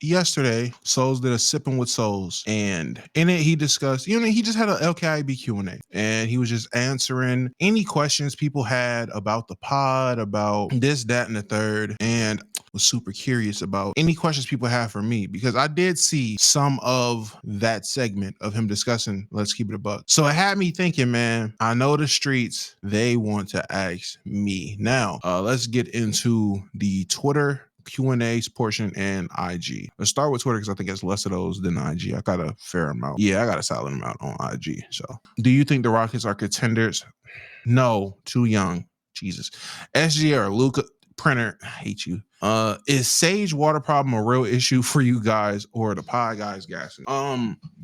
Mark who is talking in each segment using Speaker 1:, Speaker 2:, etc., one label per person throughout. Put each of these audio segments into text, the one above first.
Speaker 1: yesterday, Souls did a Sipping with Souls, and in it he discussed, he just had a LKIB Q&A, and he was just answering any questions people had about the pod, about this, that, and the third, and was super curious about any questions people have for me, because I did see some of that segment of him discussing Let's Keep It a Buck. So it had me thinking, man, I know the streets, they want to ask me. Now, let's get into the Twitter Q&A portion and IG. Let's start with Twitter because I think it's less of those than IG. I got a fair amount. Yeah, I got a solid amount on IG. So, do you think the Rockets are contenders? No, too young. Jesus. SG or Luca Printer, I hate you. Is Sage water problem a real issue for you guys or the pod guys gassing?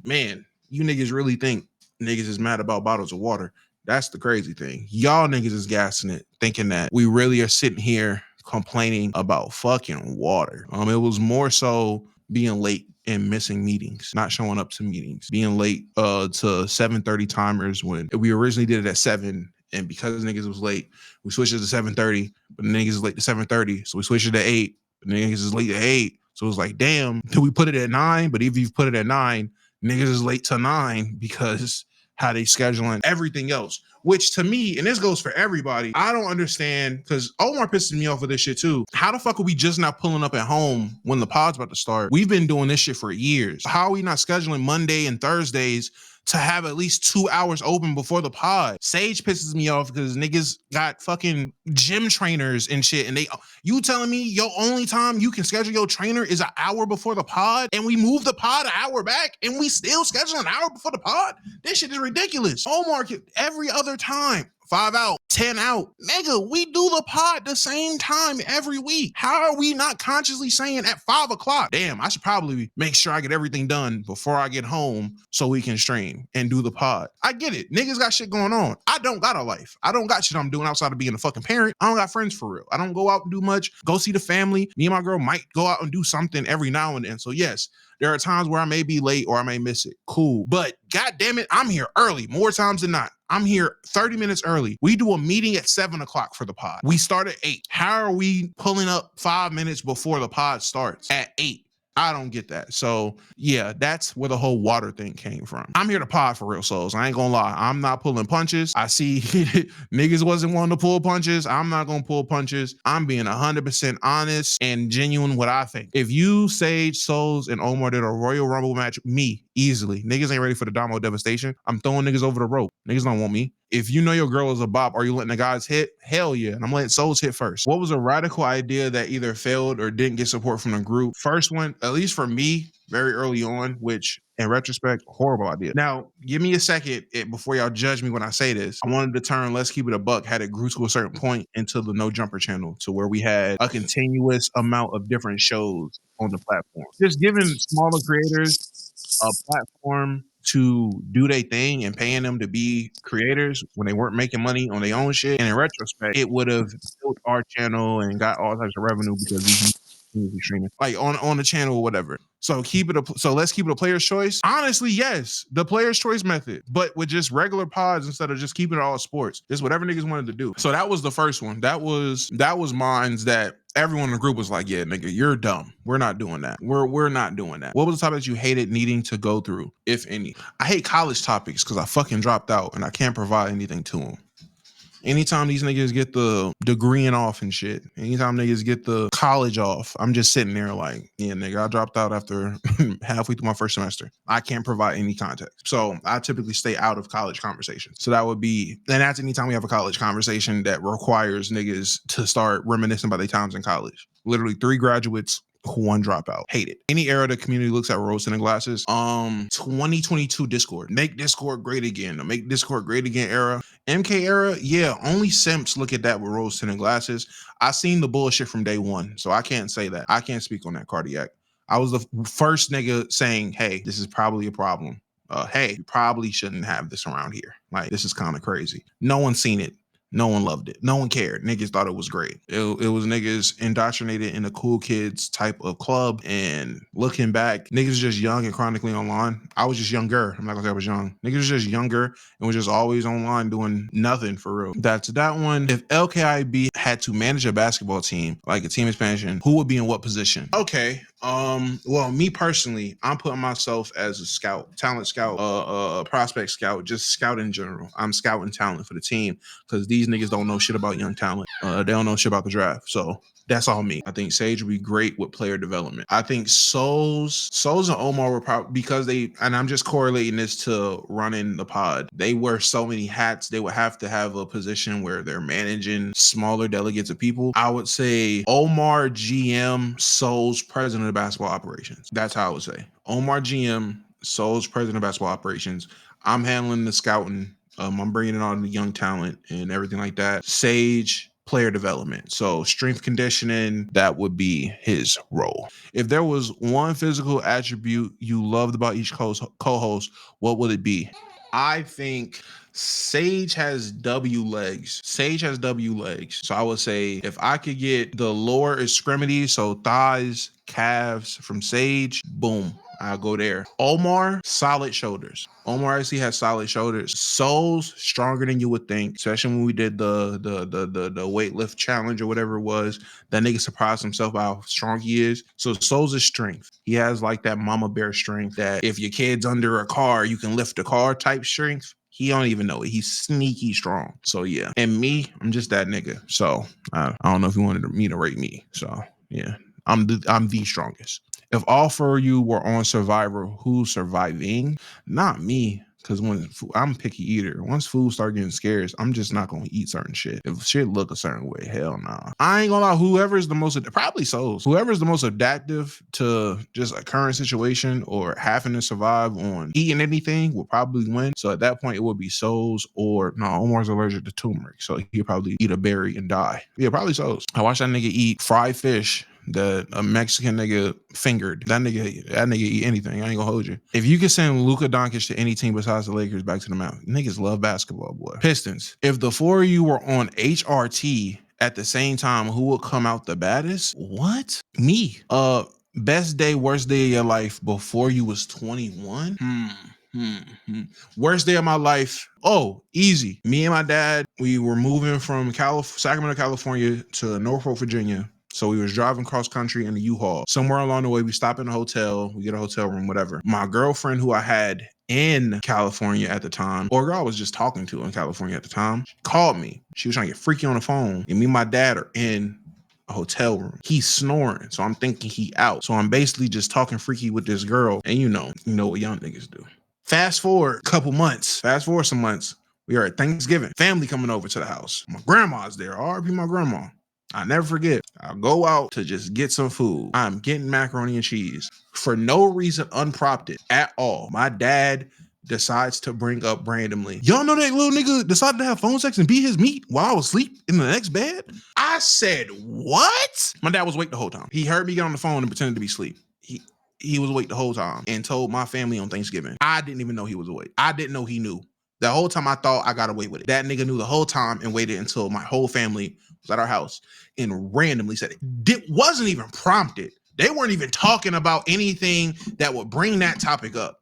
Speaker 1: Man, you niggas really think niggas is mad about bottles of water. That's the crazy thing. Y'all niggas is gassing it, thinking that we really are sitting here complaining about fucking water. It was more so being late and missing meetings, not showing up to meetings, being late to 7:30 timers when we originally did it at 7. And because niggas was late, we switched it to 7:30, but the niggas is late to 7:30. So we switched it to 8, but the niggas is late to 8. So it was like, damn, do we put it at 9? But if you put it at 9, niggas is late to 9 because how they scheduling everything else. Which to me, and this goes for everybody, I don't understand, because Omar pisses me off with this shit too. How the fuck are we just not pulling up at home when the pod's about to start? We've been doing this shit for years. How are we not scheduling Monday and Thursdays to have at least 2 hours open before the pod? Sage pisses me off because niggas got fucking gym trainers and shit, and you telling me your only time you can schedule your trainer is an hour before the pod, and we move the pod an hour back, and we still schedule an hour before the pod? This shit is ridiculous. Omar, every other time, 5 out, 10 out. Nigga, we do the pod the same time every week. How are we not consciously saying at 5 o'clock, damn, I should probably make sure I get everything done before I get home so we can stream and do the pod? I get it. Niggas got shit going on. I don't got a life. I don't got shit I'm doing outside of being a fucking parent. I don't got friends for real. I don't go out and do much. Go see the family. Me and my girl might go out and do something every now and then. So yes, there are times where I may be late or I may miss it. Cool. But God damn it, I'm here early more times than not. I'm here 30 minutes early. We do a meeting at 7 o'clock for the pod. We start at 8. How are we pulling up 5 minutes before the pod starts at 8? I don't get that. So yeah, that's where the whole water thing came from. I'm here to pod for real, Souls. I ain't gonna lie. I'm not pulling punches. I see niggas wasn't wanting to pull punches. I'm not gonna pull punches. I'm being 100% honest and genuine what I think. If you, Sage, Souls, and Omar did a Royal Rumble match, me, easily. Niggas ain't ready for the Damo devastation. I'm throwing niggas over the rope. Niggas don't want me. If you know your girl is a bop, are you letting the guys hit? Hell yeah. And I'm letting Souls hit first. What was a radical idea that either failed or didn't get support from the group? First one, at least for me, very early on, which in retrospect, horrible idea. Now, give me a second before y'all judge me when I say this. I wanted to turn Let's Keep It a Buck, had it grew to a certain point into the No Jumper channel, to where we had a continuous amount of different shows on the platform. Just giving smaller creators a platform to do their thing and paying them to be creators when they weren't making money on their own shit. And in retrospect, it would have built our channel and got all types of revenue because we streaming like on the channel or whatever. So let's keep it a player's choice. Honestly, yes, the player's choice method, but with just regular pods instead of just keeping it all sports. Just whatever niggas wanted to do. So that was the first one. That was mine's that everyone in the group was like, yeah, nigga, you're dumb. We're not doing that. We're not doing that. What was the topic that you hated needing to go through, if any? I hate college topics because I fucking dropped out and I can't provide anything to them. Anytime these niggas get the degreeing off and shit, anytime niggas get the college off, I'm just sitting there like, yeah, nigga, I dropped out after halfway through my first semester. I can't provide any context. So I typically stay out of college conversations. So that would be, and that's anytime we have a college conversation that requires niggas to start reminiscing about their times in college. Literally 3 graduates, 1 dropout. Hate it. Any era the community looks at rose tinted glasses. 2022 Discord. Make Discord great again. The make Discord great again era. MK era, yeah, only simps look at that with rose tinted glasses. I seen the bullshit from day one, so I can't say that. I can't speak on that, Cardiac. I was the first nigga saying, hey, this is probably a problem. Hey, you probably shouldn't have this around here. Like, this is kind of crazy. No one's seen it. No one loved it. No one cared. Niggas thought it was great. It was niggas indoctrinated in the cool kids type of club. And looking back, niggas just young and chronically online. I was just younger. I'm not gonna say I was young. Niggas was just younger and was just always online doing nothing for real. That's that one. If LKIB had to manage a basketball team, like a team expansion, who would be in what position? Okay. Well, me personally, I'm putting myself as a scout, talent scout, prospect scout, just scout in general. I'm scouting talent for the team because these niggas don't know shit about young talent. They don't know shit about the draft. So that's all me. I think Sage would be great with player development. I think Souls and Omar were probably, because they, and I'm just correlating this to running the pod, they wear so many hats, they would have to have a position where they're managing smaller delegates of people. I would say Omar GM, Souls president of basketball operations. That's how I would say. Omar GM, Souls president of basketball operations. I'm handling the scouting. I'm bringing on the young talent and everything like that. Sage, player development. So strength conditioning, that would be his role. If there was one physical attribute you loved about each co-host, what would it be? I think Sage has W legs. Sage has W legs. So I would say if I could get the lower extremities, so thighs, calves from Sage, boom, I'll go there. Omar, solid shoulders. Omar actually has solid shoulders. Souls, stronger than you would think, especially when we did the weightlift challenge or whatever it was. That nigga surprised himself by how strong he is. So Souls is strength. He has like that mama bear strength that if your kid's under a car, you can lift the car type strength. He don't even know it. He's sneaky strong. So yeah. And me, I'm just that nigga. So I don't know if you wanted me to rate me. So yeah, I'm the strongest. If all four of you were on Survivor, who's surviving? Not me. Because when I'm a picky eater, once food start getting scarce, I'm just not going to eat certain shit. If shit look a certain way, hell nah. I ain't gonna lie, whoever's the most, probably Souls, whoever's the most adaptive to just a current situation or having to survive on eating anything will probably win. So at that point, it would be Souls or, no, Omar's allergic to turmeric. So he'll probably eat a berry and die. Yeah, probably Souls. I watched that nigga eat fried fish that a Mexican nigga fingered. That nigga eat anything. I ain't gonna hold you. If you could send Luka Doncic to any team besides the Lakers back to the mountain, niggas love basketball, boy. Pistons. If the four of you were on HRT at the same time, who would come out the baddest? What? Me. Best day, worst day of your life before you was 21? Worst day of my life. Oh, easy. Me and my dad, we were moving from Sacramento, California to Norfolk, Virginia. So we was driving cross country in the U-Haul. Somewhere along the way, we stop in a hotel, we get a hotel room, whatever. My girlfriend, who I had in California at the time, or girl I was just talking to in California at the time, called me. She was trying to get freaky on the phone. And me and my dad are in a hotel room. He's snoring. So I'm thinking he out. So I'm basically just talking freaky with this girl. And you know what young niggas do. Fast forward some months. We are at Thanksgiving. Family coming over to the house. My grandma's there. RIP my grandma. I never forget. I'll go out to just get some food. I'm getting macaroni and cheese. For no reason unprompted at all, my dad decides to bring up randomly, y'all know that little nigga decided to have phone sex and beat his meat while I was asleep in the next bed? I said, what? My dad was awake the whole time. He heard me get on the phone and pretended to be asleep. He was awake the whole time and told my family on Thanksgiving. I didn't even know he was awake. I didn't know he knew. The whole time I thought I got away with it. That nigga knew the whole time and waited until my whole family was at our house and randomly said it. It wasn't even prompted. They weren't even talking about anything that would bring that topic up.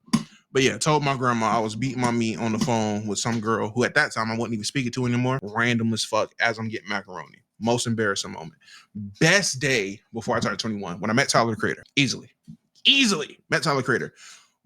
Speaker 1: But yeah, told my grandma I was beating my meat on the phone with some girl who at that time I wasn't even speaking to anymore. Random as fuck as I'm getting macaroni. Most embarrassing moment. Best day before I turned 21 when I met Tyler the Creator. Easily met Tyler the Creator.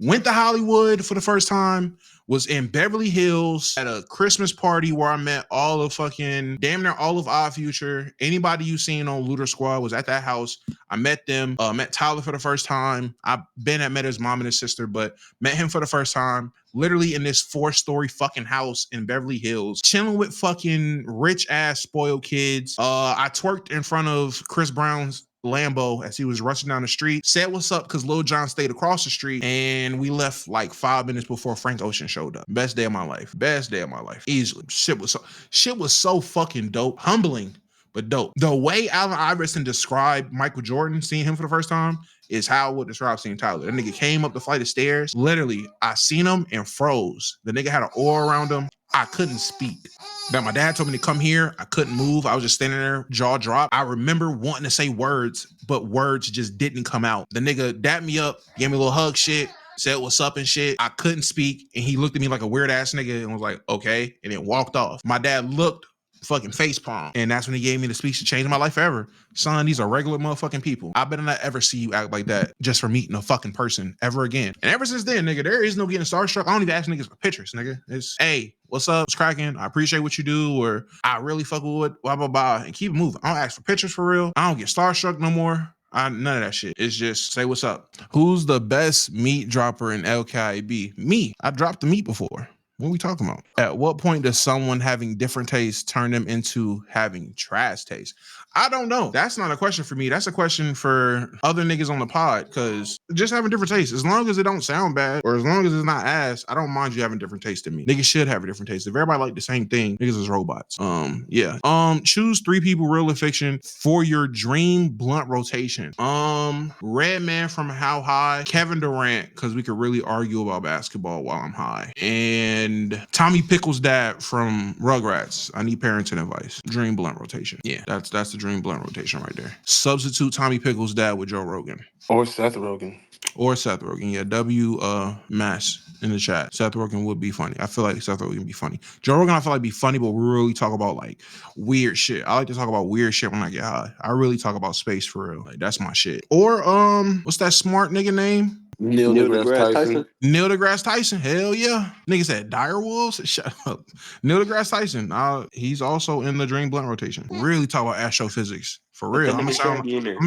Speaker 1: Went to Hollywood for the first time, was in Beverly Hills at a Christmas party where I met all of fucking, damn near all of Odd Future. Anybody you seen on Looter Squad was at that house. I met them, met Tyler for the first time. I've met his mom and his sister, but met him for the first time, literally in this 4-story fucking house in Beverly Hills, chilling with fucking rich ass spoiled kids. I twerked in front of Chris Brown's Lambo as he was rushing down the street, said what's up because Lil Jon stayed across the street, and we left like 5 minutes before Frank Ocean showed up. Best day of my life. Easily. Shit was so fucking dope. Humbling, but dope. The way Allen Iverson described Michael Jordan, seeing him for the first time, is how I would describe seeing Tyler. That nigga came up the flight of stairs. Literally, I seen him and froze. The nigga had an aura around him. I couldn't speak. That my dad told me to come here. I couldn't move. I was just standing there, jaw dropped. I remember wanting to say words, but words just didn't come out. The nigga dapped me up, gave me a little hug shit, said what's up and shit. I couldn't speak, and he looked at me like a weird ass nigga and was like, okay, and then walked off. My dad looked fucking face palm. And that's when he gave me the speech to change my life forever. Son, these are regular motherfucking people. I better not ever see you act like that just for meeting a fucking person ever again. And ever since then, nigga, there is no getting starstruck. I don't even ask niggas for pictures, nigga. It's, hey, what's up? What's cracking? I appreciate what you do, or I really fuck with it, blah, blah, blah, and keep it moving. I don't ask for pictures for real. I don't get starstruck no more. None of that shit. It's just say what's up. Who's the best meat dropper in LKIAB? Me. I dropped the meat before. What are we talking about? At what point does someone having different tastes turn them into having trash taste? I don't know. That's not a question for me. That's a question for other niggas on the pod, because just having different tastes, as long as it don't sound bad or as long as it's not ass, I don't mind you having different tastes than me. Niggas should have a different taste. If everybody like the same thing, niggas is robots. Yeah. Choose 3 people, real or fiction, for your dream blunt rotation. Red Man from How High, Kevin Durant, because we could really argue about basketball while I'm high, and Tommy Pickles' dad from Rugrats. I need parenting advice. Dream blunt rotation. Yeah, that's the dream blunt rotation right there. Substitute Tommy Pickles' dad with Joe Rogan.
Speaker 2: Or Seth Rogen.
Speaker 1: Yeah, W Mass in the chat. Seth Rogen would be funny. I feel like Seth Rogen would be funny. Joe Rogan, I feel like be funny, but we really talk about like weird shit. I like to talk about weird shit when I get high. I really talk about space for real. Like that's my shit. Or what's that smart nigga name?
Speaker 2: Neil deGrasse Tyson.
Speaker 1: Neil deGrasse Tyson. Hell yeah. Nigga said dire wolves. Shut up. Neil deGrasse Tyson. He's also in the dream blunt rotation. Really talk about astrophysics. For real. I'm gonna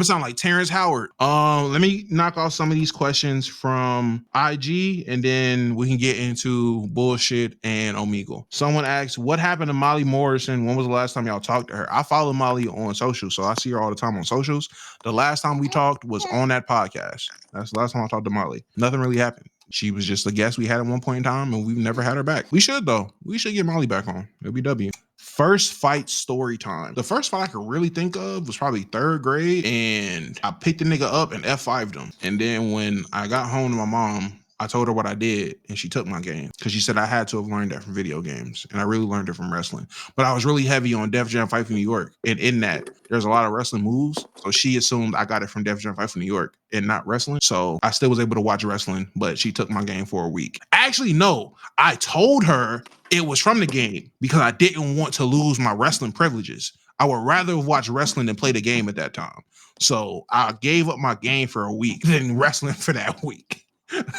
Speaker 1: sound like Terrence Howard. Let me knock off some of these questions from IG, and then we can get into bullshit and Omegle. Someone asked, what happened to Molly Morrison? When was the last time y'all talked to her? I follow Molly on social, so I see her all the time on socials. The last time we talked was on that podcast. That's the last time I talked to Molly. Nothing really happened. She was just a guest we had at one point in time, and we've never had her back. We should, though. We should get Molly back on. It'll be W. First fight story time. The first fight I could really think of was probably 3rd grade, and I picked the nigga up and F5'd him. And then when I got home to my mom, I told her what I did, and she took my game because she said I had to have learned that from video games, and I really learned it from wrestling. But I was really heavy on Def Jam Fight for New York, and in that, there's a lot of wrestling moves, so she assumed I got it from Def Jam Fight for New York and not wrestling. So I still was able to watch wrestling, but she took my game for a week. Actually, no, I told her it was from the game because I didn't want to lose my wrestling privileges. I would rather watch wrestling than play the game at that time. So I gave up my game for a week, then wrestling for that week.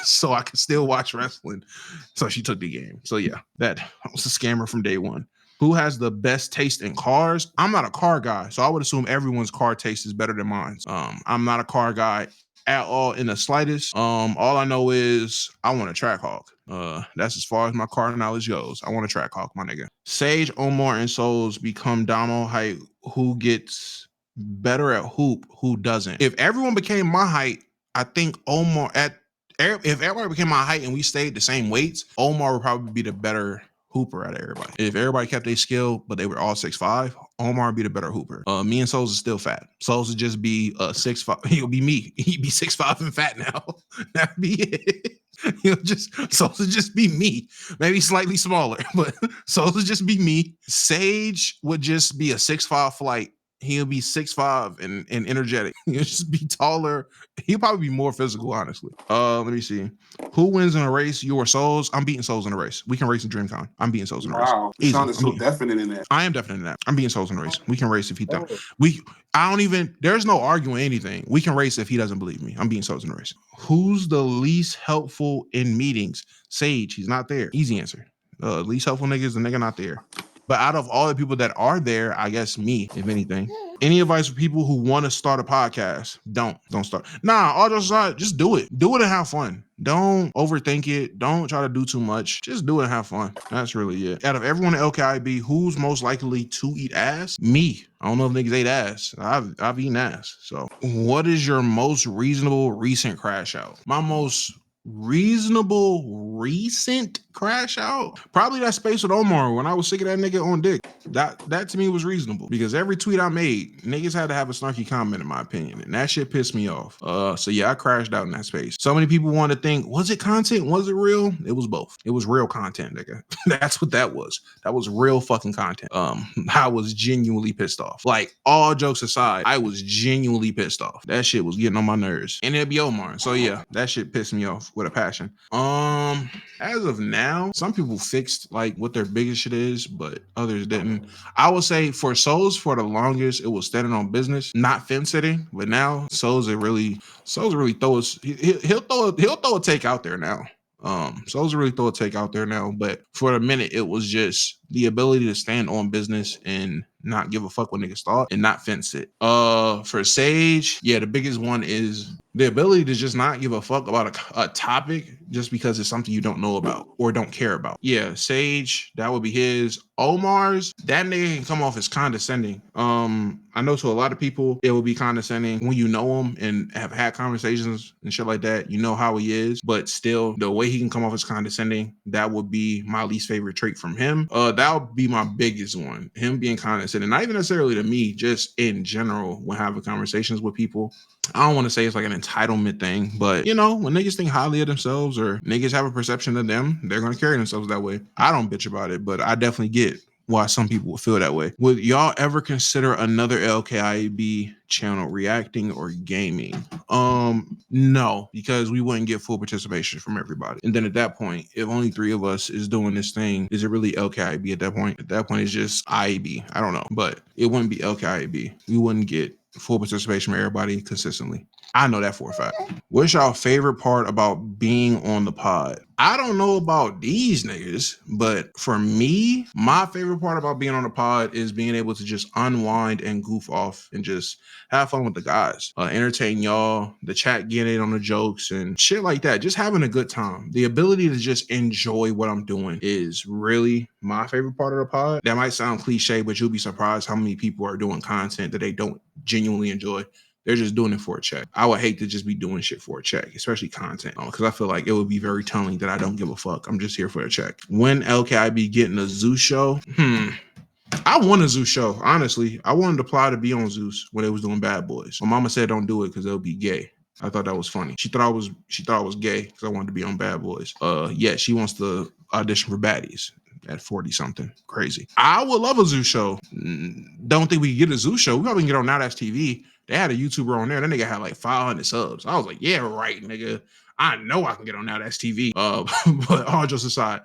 Speaker 1: So I could still watch wrestling. So she took the game. So yeah, that was a scammer from day one. Who has the best taste in cars? I'm not a car guy, so I would assume everyone's car taste is better than mine. I'm not a car guy at all in the slightest. All I know is I want a Trackhawk. That's as far as my car knowledge goes. I want a Trackhawk, my nigga. Sage, Omar, and Souls become Damo height. Who gets better at hoop? Who doesn't? If everyone became my height, I think Omar if everybody became my height and we stayed the same weights, Omar would probably be the better hooper out of everybody. If everybody kept their skill, but they were all 6'5", Omar would be the better hooper. Me and Souls is still fat. Souls would just be 6'5". He'll be me. He'd be 6'5" and fat now. That'd be it. Souls would just be me. Maybe slightly smaller, but Souls would just be me. Sage would just be a 6'5" flight. He'll be 6'5" and energetic. He'll just be taller. He'll probably be more physical, honestly. Let me see. Who wins in a race? You or Souls? I'm beating Souls in a race. We can race in DreamCon. I'm beating Souls in a race.
Speaker 2: Wow. You sounded so definite in that.
Speaker 1: I am definite in that. I'm beating Souls in a race. We can race if he doesn't. There's no arguing anything. We can race if he doesn't believe me. I'm beating Souls in a race. Who's the least helpful in meetings? Sage. He's not there. Easy answer. Least helpful nigga is the nigga not there. But out of all the people that are there, I guess me, if anything. Any advice for people who want to start a podcast? Don't start. Nah, all jokes aside, just do it. Do it and have fun. Don't overthink it. Don't try to do too much. Just do it and have fun. That's really it. Out of everyone at LKIB, who's most likely to eat ass? Me. I don't know if niggas ate ass. I've eaten ass. So what is your most reasonable recent crash out? My most reasonable recent crash out, probably that space with Omar when I was sick of that nigga on dick. That to me was reasonable because every tweet I made, niggas had to have a snarky comment in my opinion, and that shit pissed me off. So yeah, I crashed out in that space. So many people want to think, was it content? Was it real? It was both. It was real content, nigga. That's what that was. That was real fucking content. I was genuinely pissed off. Like, all jokes aside, I was genuinely pissed off. That shit was getting on my nerves, and it'd be Omar. So yeah, that shit pissed me off with a passion. As of now, some people fixed like what their biggest shit is, but others didn't. I would say for Souls, for the longest, it was standing on business, not fence sitting. But now Souls really throw us. He'll throw a take out there now. Souls really throw a take out there now, but for a minute it was just the ability to stand on business and not give a fuck what niggas thought and not fence it. For Sage, yeah, the biggest one is the ability to just not give a fuck about a topic just because it's something you don't know about or don't care about. Yeah, Sage, that would be his. Omar's, that nigga can come off as condescending. I know to a lot of people it will be condescending when you know him and have had conversations and shit like that. You know how he is, but still, the way he can come off as condescending, that would be my least favorite trait from him. That would be my biggest one. Him being condescending, not even necessarily to me, just in general when having conversations with people. I don't want to say it's like an entitlement thing, but you know, when niggas think highly of themselves or niggas have a perception of them, they're going to carry themselves that way. I don't bitch about it, but I definitely get why some people would feel that way. Would y'all ever consider another LKIAB channel reacting or gaming? No, because we wouldn't get full participation from everybody. And then at that point, if only 3 of us is doing this thing, is it really LKIAB at that point? At that point, it's just IAB. I don't know, but it wouldn't be LKIAB. We wouldn't get full participation from everybody consistently. I know that for a fact. What's y'all favorite part about being on the pod? I don't know about these niggas, but for me, my favorite part about being on the pod is being able to just unwind and goof off and just have fun with the guys. Entertain y'all, the chat getting in on the jokes and shit like that. Just having a good time. The ability to just enjoy what I'm doing is really my favorite part of the pod. That might sound cliche, but you'll be surprised how many people are doing content that they don't genuinely enjoy. They're just doing it for a check. I would hate to just be doing shit for a check, especially content, because I feel like it would be very telling that I don't give a fuck. I'm just here for a check. When LKIB getting a Zeus show? I want a Zeus show, honestly. I wanted to apply to be on Zeus when they was doing Bad Boys. My mama said don't do it because it'll be gay. I thought that was funny. She thought I was gay because I wanted to be on Bad Boys. Yeah, she wants to audition for baddies at 40 something. Crazy. I would love a Zeus show. Don't think we can get a Zeus show. We probably can get on Now That's TV. They had a YouTuber on there. That nigga had like 500 subs. I was like, yeah, right, nigga. I know I can get on Now That's TV. But all jokes aside,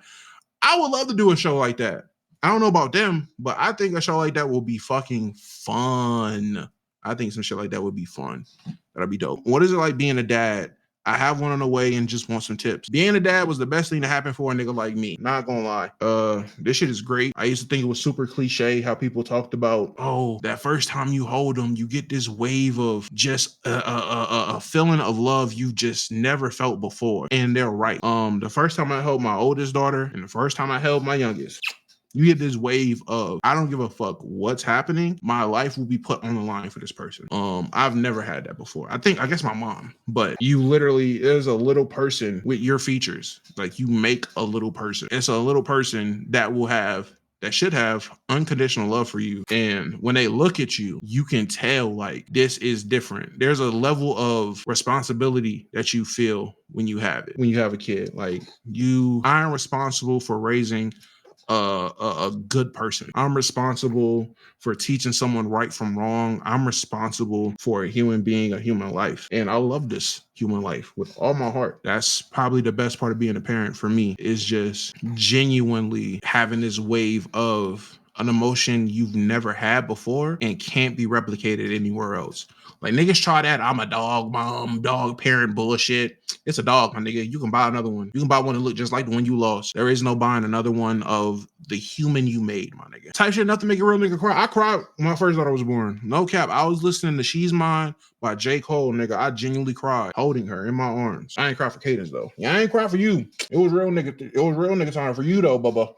Speaker 1: I would love to do a show like that. I don't know about them, but I think a show like that will be fucking fun. I think some shit like that would be fun. That'd be dope. What is it like being a dad? I have one on the way and just want some tips. Being a dad was the best thing to happen for a nigga like me. Not gonna lie. This shit is great. I used to think it was super cliche how people talked about, oh, that first time you hold them, you get this wave of just a feeling of love you just never felt before. And they're right. The first time I held my oldest daughter and the first time I held my youngest, you get this wave of, I don't give a fuck what's happening. My life will be put on the line for this person. I've never had that before. I guess my mom, but you literally, is a little person with your features. Like you make a little person. It's a little person that should have unconditional love for you. And when they look at you, you can tell like this is different. There's a level of responsibility that you feel when you have it. When you have a kid, like I'm responsible for raising a good person. I'm responsible for teaching someone right from wrong. I'm responsible for a human being, a human life. And I love this human life with all my heart. That's probably the best part of being a parent for me, is just genuinely having this wave of an emotion you've never had before and can't be replicated anywhere else. Like niggas try that I'm a dog mom, dog parent bullshit. It's a dog, my nigga. You can buy another one. You can buy one that look just like the one you lost. There is no buying another one of the human you made, my nigga. Type shit enough to make a real nigga cry. I cried when my first daughter was born. No cap. I was listening to She's Mine by J. Cole, nigga. I genuinely cried holding her in my arms. I ain't cry for Cadence though. Yeah, I ain't cry for you. It was real nigga time for you though, Bubba.